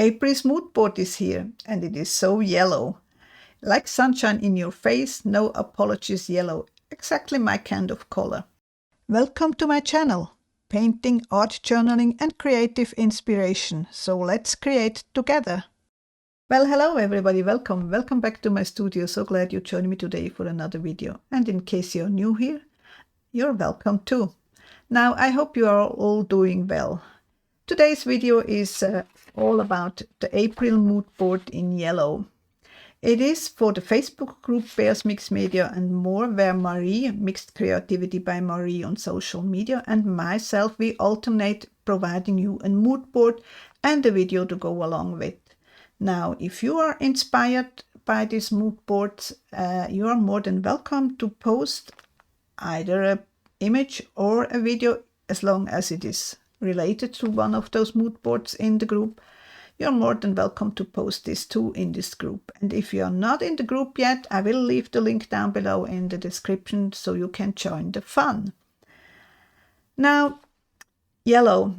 April's mood board is here, and it is so yellow. Like sunshine in your face, no apologies yellow. Exactly my kind of color. Welcome to my channel, painting, art journaling and creative inspiration. So let's create together. Well, hello everybody, welcome back to my studio. So glad you joined me today for another video. And in case you're new here, you're welcome too. Now, I hope you are all doing well. Today's video is all about the April mood board in yellow. It is for the Facebook group Bears Mixed Media and More, where Marie, Mixed Creativity by Marie on social media, and myself, we alternate providing you a mood board and a video to go along with. Now, if you are inspired by these mood boards, you are more than welcome to post either an image or a video, as long as it is related to one of those mood boards in the group. You're more than welcome to post this too in this group. And if you're not in the group yet, I will leave the link down below in the description so you can join the fun. Now, yellow.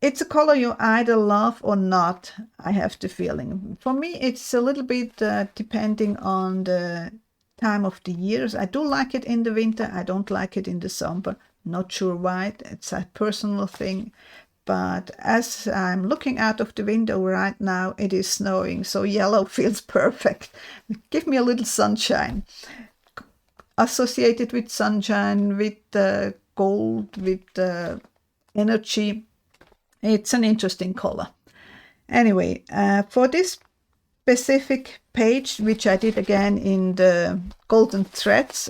It's a color you either love or not, I have the feeling. For me, it's a little bit depending on the time of the years. I do like it in the winter. I don't like it in the summer. Not sure why. It's a personal thing. But as I'm looking out of the window right now, it is snowing. So yellow feels perfect. Give me a little sunshine. Associated with sunshine, with gold, with energy. It's an interesting color. Anyway, for this specific page, which I did again in the Golden Threads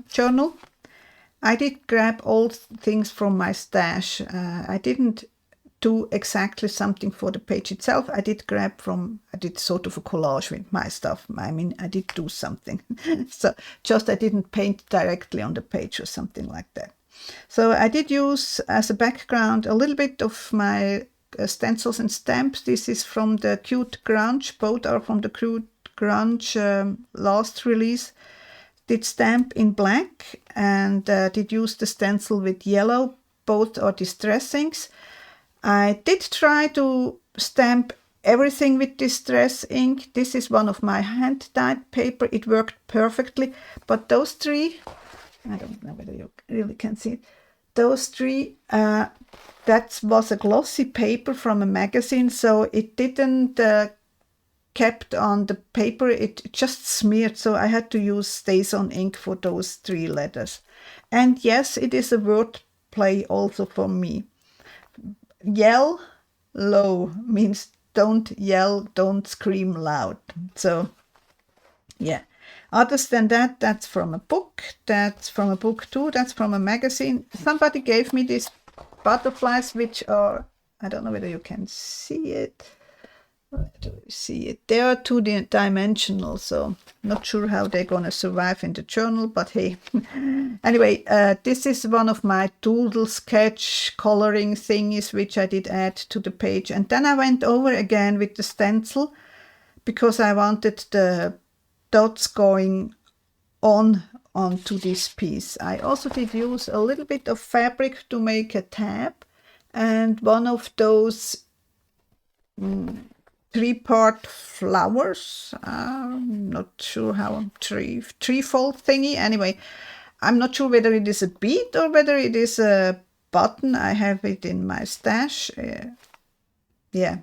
journal, I did grab all things from my stash. I didn't do exactly something for the page itself. I did sort of a collage with my stuff. I mean, I did do something. So just I didn't paint directly on the page or something like that. So I did use as a background a little bit of my stencils and stamps. This is from the Cute Grunge. Both are from the Cute Grunge last release. Did stamp in black and did use the stencil with yellow. Both are distressings. I did try to stamp everything with distress ink. This is one of my hand-dyed paper. It worked perfectly. But those three, I don't know whether you really can see it. Those three, that was a glossy paper from a magazine, so it didn't kept on the paper. It just smeared, so I had to use Stays-On ink for those three letters. And yes, it is a word play also for me. Yell low means don't yell, don't scream loud. So, yeah. Other than that, that's from a book. That's from a book too. That's from a magazine. Somebody gave me these butterflies, which are, I don't know whether you can see it. Where do you see it? They are two-dimensional, so not sure how they're going to survive in the journal, but hey. Anyway, this is one of my doodle sketch coloring thingies, which I did add to the page. And then I went over again with the stencil because I wanted the dots going onto this piece. I also did use a little bit of fabric to make a tab, and one of those three-part flowers. I'm not sure how three-fold thingy. Anyway, I'm not sure whether it is a bead or whether it is a button. I have it in my stash. Yeah,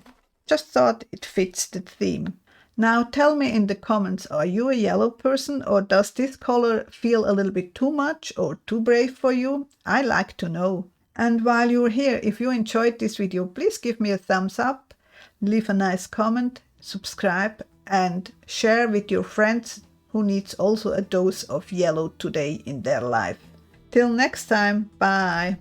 just thought it fits the theme. Now tell me in the comments, are you a yellow person, or does this color feel a little bit too much or too brave for you? I like to know. And while you're here, if you enjoyed this video, please give me a thumbs up, leave a nice comment, subscribe and share with your friends who needs also a dose of yellow today in their life. Till next time, bye!